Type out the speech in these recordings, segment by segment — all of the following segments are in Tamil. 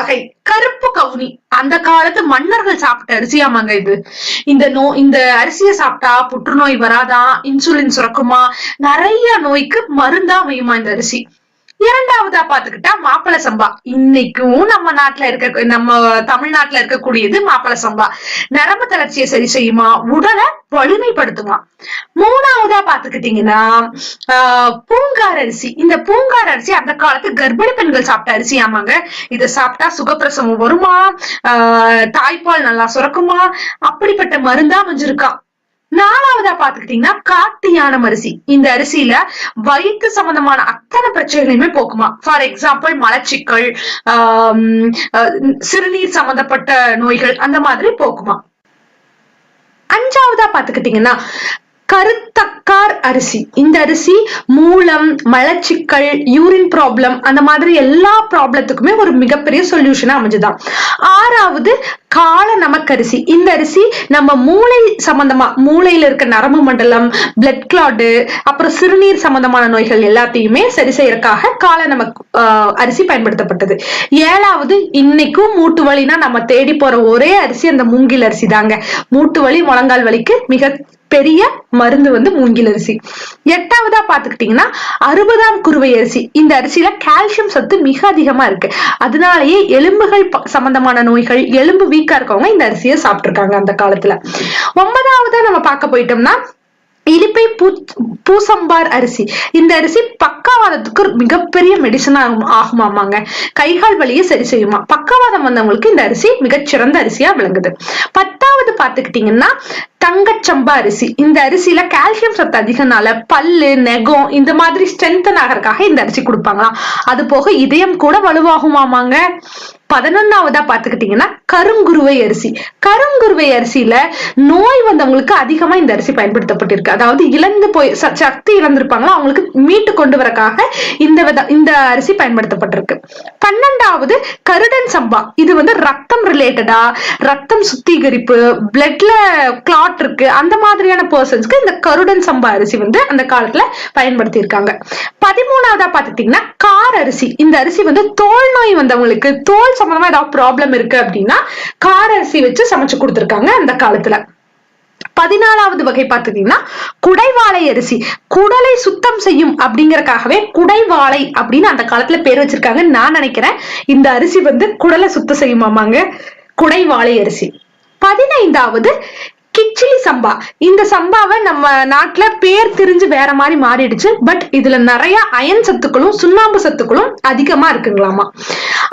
வகை கருப்பு கவுனி அந்த காலத்து மன்னர்கள் சாப்பிட்ட அரிசியாமாங்க இது. இந்த அரிசியை சாப்பிட்டா புற்றுநோய் வராதா, இன்சுலின் சுரக்குமா, நிறைய நோய்க்கு மருந்தா அமையுமா இந்த அரிசி. இரண்டாவதா பாத்துக்கிட்டா மாப்பிள சம்பா. இன்னைக்கும் நம்ம தமிழ்நாட்டுல இருக்கக்கூடியது மாப்பிள சம்பா. நரம்பு தளர்ச்சியை சரி செய்யுமா, உடலை வலிமைப்படுத்துமா. மூணாவதா பாத்துக்கிட்டீங்கன்னா பூங்கார் அரிசி. இந்த பூங்கார் அரிசி அந்த காலத்து கர்ப்பிணி பெண்கள் சாப்பிட்ட அரிசி ஆமாங்க. இதை சாப்பிட்டா சுகப்பிரசவம் வருமா, தாய்ப்பால் நல்லா சுரக்குமா, அப்படிப்பட்ட மருந்தா அமைஞ்சிருக்கா. நாலாவதா பாத்துக்கிட்டீங்கன்னா காட்டு யானம் அரிசி. இந்த அரிசியில வயிற்று சம்பந்தமான அத்தனை பிரச்சனைகளுமே போக்குமா. ஃபார் எக்ஸாம்பிள் மலச்சிக்கல், சிறுநீர் சம்பந்தப்பட்ட நோய்கள் அந்த மாதிரி போக்குமா. அஞ்சாவதா பாத்துக்கிட்டீங்கன்னா கருத்தக்கார் அரிசி. இந்த அரிசி மூலம், மலச்சிக்கல், யூரின் ப்ராப்ளம் அந்த மாதிரி எல்லா ப்ராப்ளத்துக்குமே ஒரு மிகப்பெரிய சொல்யூஷனா அமைஞ்சுதான். ஆறாவது கால நமக்கரிசி. இந்த அரிசி நம்ம மூளை சம்பந்தமா, மூளையில இருக்க நரம்பு மண்டலம், பிளட் கிளாட், அப்புறம் சிறுநீர் சம்பந்தமான நோய்கள் எல்லாத்தையுமே சரி செய்யறதுக்காக கால நமக்கு அரிசி பயன்படுத்தப்பட்டது. ஏழாவது இன்னைக்கும் மூட்டு வலினா நம்ம தேடி போற ஒரே அரிசி அந்த மூங்கில் அரிசி தாங்க. மூட்டு வலி, முழங்கால் வலிக்கு மிக பெரிய மருந்து மூங்கில் அரிசி. எட்டாவதா பாத்துக்கிட்டீங்கன்னா 60ஆம் குருவை அரிசி. இந்த அரிசியில கால்சியம் சத்து மிக அதிகமா இருக்கு. அதனாலேயே எலும்புகள் சம்பந்தமான நோய்கள், எலும்பு வீக்கா இருக்கவங்க இந்த அரிசியை சாப்பிட்டு இருக்காங்க அந்த காலத்துல. 9ஆவதா நம்ம பார்க்க போயிட்டோம்னா இலிப்பை பூசம்பார் அரிசி. இந்த அரிசி பக்கவாதத்துக்கு மிகப்பெரிய மெடிசன் ஆகுமாமாங்க. கைகால் வலியை சரி செய்யுமா. பக்கவாதம் வந்தவங்களுக்கு இந்த அரிசி மிகச்சிறந்த அரிசியா விளங்குது. 10ஆவது பாத்துக்கிட்டீங்கன்னா தங்கச்சம்பா அரிசி. இந்த அரிசியில கால்சியம் சத்து அதிகனால பல்லு, நெகம் இந்த மாதிரி ஸ்ட்ரென்தன் ஆகிறதுக்காக இந்த அரிசி கொடுப்பாங்களாம். அது போக இதயம் கூட வலுவாகுமாமாங்க. 11ஆவதா பாத்துக்கிட்டீங்கன்னா கருங்குருவை அரிசி. கருங்குருவை அரிசியில நோய் வந்தவங்களுக்கு அதிகமா இந்த அரிசி பயன்படுத்தப்பட்டிருக்கு. அதாவது இழந்து போய் சக்தி இழந்திருப்பாங்களா, அவங்களுக்கு மீட்டு கொண்டு வரக்காக இந்த அரிசி பயன்படுத்தப்பட்டிருக்கு. 12ஆவது கருடன் சம்பா. இது ரத்தம் ரிலேட்டடா, ரத்தம் சுத்திகரிப்பு, பிளட்ல கிளாட் இருக்கு அந்த மாதிரியான பர்சன்ஸ்க்கு இந்த கருடன் சம்பா அரிசி அந்த காலத்துல பயன்படுத்தி இருக்காங்க. 13ஆவதா பாத்துக்கிட்டீங்கன்னா கார் அரிசி. இந்த அரிசி தோல் நோய் வந்தவங்களுக்கு, தோல் சம்பந்தமா ஏதாவது ப்ராப்ளம் இருக்கு அப்படின்னா கார் அரிசி வச்சு சமைச்சு கொடுத்திருக்காங்க அந்த காலத்துல. 14ஆவது வகை பாத்துக்கிட்டீங்கன்னா குடைவாளை அரிசி. குடலை சுத்தம் செய்யும் அப்படிங்கறக்காகவே குடைவாளை அப்படின்னு அந்த காலத்துல பேர் வச்சிருக்காங்கன்னு நான் நினைக்கிறேன். இந்த அரிசி குடலை சுத்தம் செய்யுமாமாங்க, குடைவாளை அரிசி. 15ஆவது கிச்சிலி சம்பா. இந்த சம்பாவை நம்ம நாட்டுல பேர் தெரிஞ்சு வேற மாதிரி மாறிடுச்சு. பட் இதுல நிறைய அயன் சத்துக்களும் சுண்ணாம்பு சத்துக்களும் அதிகமா இருக்குங்களாமா.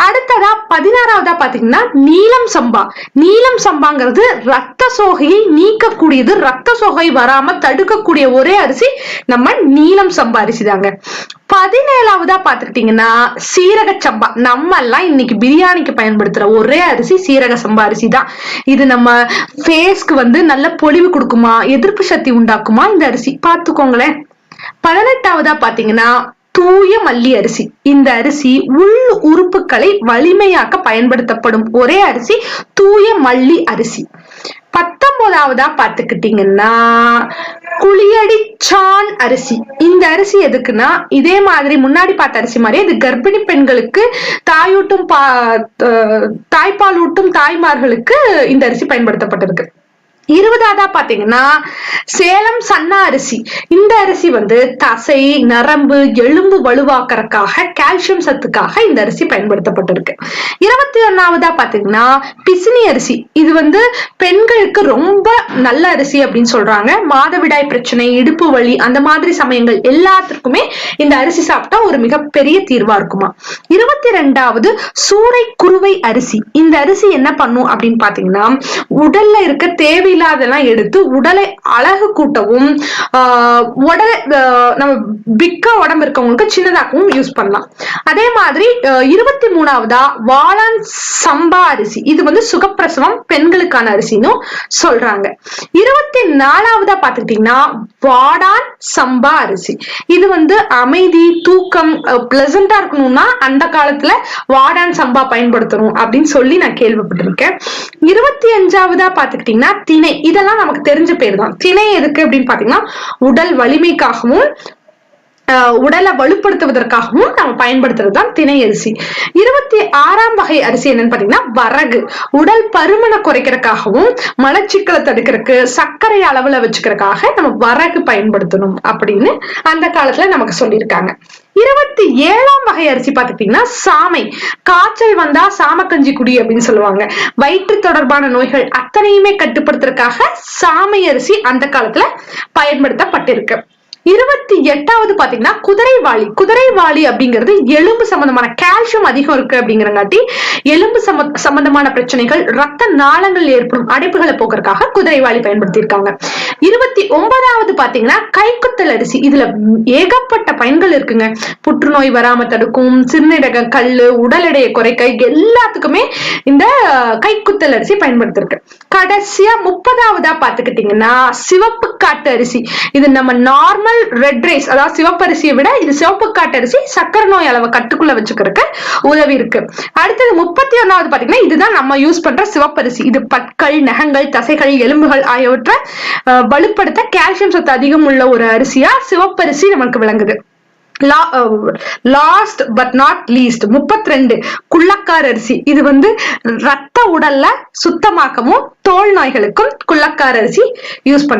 அடுத்ததா 16ஆவதா பாத்தீங்கன்னா நீலம் சம்பா. நீலம் சம்பாங்கிறது ரத்த சோகையை நீக்கக்கூடியது. ரத்த சோகை வராம தடுக்கக்கூடிய ஒரே அரிசி நம்ம நீலம் சம்பா அரிசி தாங்க. 17ஆவதா பாத்துக்கிட்டீங்கன்னா சீரக சம்பா. நம்ம எல்லாம் இன்னைக்கு பிரியாணிக்கு பயன்படுத்துற ஒரே அரிசி சீரக சம்பா அரிசி தான். இது நம்ம ஃபேஸ்க்கு நல்ல பொலிவு கொடுக்குமா, எதிர்ப்பு சக்தி உண்டாக்குமா இந்த அரிசி, பாத்துக்கோங்களேன். 18ஆவதா பாத்தீங்கன்னா தூய மல்லி அரிசி. இந்த அரிசி உள் உறுப்புகளை வலிமையாக்க பயன்படுத்தப்படும் ஒரே அரிசி தூய மல்லி அரிசி. 19ஆவதா பாத்துக்கிட்டீங்கன்னா குளியடிச்சான் அரிசி. இந்த அரிசி எதுக்குன்னா இதே மாதிரி முன்னாடி பார்த்த அரிசி மாதிரி இது கர்ப்பிணி பெண்களுக்கு, தாய்ப்பால் ஊட்டும் தாய்மார்களுக்கு இந்த அரிசி பயன்படுத்தப்பட்டிருக்கு. 20ஆவதா பாத்தீங்கன்னா சேலம் சன்னா அரிசி. இந்த அரிசி தசை, நரம்பு, எலும்பு வலுவாக்கறதுக்காக, கால்சியம் சத்துக்காக இந்த அரிசி பயன்படுத்தப்பட்டிருக்கு. 21ஆவதா பாத்தீங்கன்னா பிசினி அரிசி. இது பெண்களுக்கு ரொம்ப நல்ல அரிசி அப்படின்னு சொல்றாங்க. மாதவிடாய் பிரச்சனை, இடுப்பு வலி அந்த மாதிரி சமயங்கள் எல்லாத்துக்குமே இந்த அரிசி சாப்பிட்டா ஒரு மிகப்பெரிய தீர்வா இருக்குமா. 22ஆவது சூறை குருவை அரிசி. இந்த அரிசி என்ன பண்ணும் அப்படின்னு பாத்தீங்கன்னா உடல்ல இருக்க தேவை அதெல்லாம் எடுத்து உடலை அழகு கூட்டவும், நம்ம பிக்க உடம்பு இருக்கவங்களுக்கு சின்னதாகவும் யூஸ் பண்ணலாம். அதே மாதிரி 23ஆவதா வாளான் சம்பா அரிசி. இது சுகப்பிரசவம் பெண்களுக்கான அரிசின்னு சொல்றாங்க. 24ஆவதா பாத்துக்கிட்டீங்கன்னா வாடான் சம்பா அரிசி. இது அமைதி, தூக்கம், பிளசண்டா இருக்கணும்னா அந்த காலத்துல வாடான் சம்பா பயன்படுத்தணும் அப்படின்னு சொல்லி நான் கேள்விப்பட்டிருக்கேன். 25ஆவதா பாத்துக்கிட்டீங்கன்னா திணை. இதெல்லாம் நமக்கு தெரிஞ்ச பேர் தான். திணை எதுக்கு அப்படின்னு பாத்தீங்கன்னா உடல் வலிமைக்காகவும் உடலை வலுப்படுத்துவதற்காகவும் நம்ம பயன்படுத்துறதுதான் திணை அரிசி. 26ஆம் வகை அரிசி என்னன்னு பாத்தீங்கன்னா வரகு. உடல் பருமனை குறைக்கிறதுக்காகவும் மலச்சிக்கலை தடுக்கிறதுக்கு சர்க்கரை அளவுல வச்சுக்கிறதுக்காக நம்ம வரகு பயன்படுத்தணும் அப்படின்னு அந்த காலத்துல நமக்கு சொல்லியிருக்காங்க. 27ஆம் வகை அரிசி பாத்துக்கிட்டீங்கன்னா சாமை. காய்ச்சல் வந்தா சாமக்கஞ்சி குடி அப்படின்னு சொல்லுவாங்க. வயிற்று தொடர்பான நோய்கள் அத்தனையுமே கட்டுப்படுத்துறதுக்காக சாமை அரிசி அந்த காலத்துல பயன்படுத்தப்பட்டிருக்கு. 28வது பாத்தீங்கன்னா குதிரைவாளி. குதிரைவாளி அப்படிங்கிறது எலும்பு சம்பந்தமான கால்சியம் அதிகம் இருக்கு அப்படிங்கிறங்காட்டி எலும்பு சம்பந்தமான பிரச்சனைகள், ரத்த நாளங்கள் ஏற்படும் அடைப்புகளை போக்குறதுக்காக குதிரைவாளி பயன்படுத்தி இருக்காங்க. 29வது பாத்தீங்கன்னா கைக்குத்தல் அரிசி. இதுல ஏகப்பட்ட பயன்கள் இருக்குங்க. புற்றுநோய் வராம தடுக்கும், சிறுநீரக கல்லு, உடல் எடையை குறைக்க எல்லாத்துக்குமே இந்த கைக்குத்தல் அரிசி பயன்படுத்திருக்கு. கடைசியா 30வதா பாத்துக்கிட்டீங்கன்னா சிவப்பு காட்டு அரிசி. இது நம்ம நார்மல் ரெட் ரைஸ், அதாவது சிவப்பரிசியை விட இது சிவப்பு காட்டு அரிசி சக்கரை நோய் அளவை கட்டுக்குள்ள வச்சுக்கிறதுக்கு உதவி இருக்கு. அடுத்தது 31வது பாத்தீங்கன்னா இதுதான் நம்ம யூஸ் பண்ற சிவப்பரிசி. இது பற்கள், நகங்கள், தசைகள், எலும்புகள் ஆகியவற்றை வலுப்படுத்த கால்சியம் சத்து அதிகம் உள்ள ஒரு அரிசியா சிவப்பரிசி நமக்கு விளங்குது. லாஸ்ட் பட் நாட் லீஸ்ட் 32 குள்ளக்கார் அரிசி. இது ரத்த உடல்ல சுத்தமாக்கவும் தோல் நோய்களுக்கும் குள்ளக்கார் அரிசி யூஸ் பண்ணி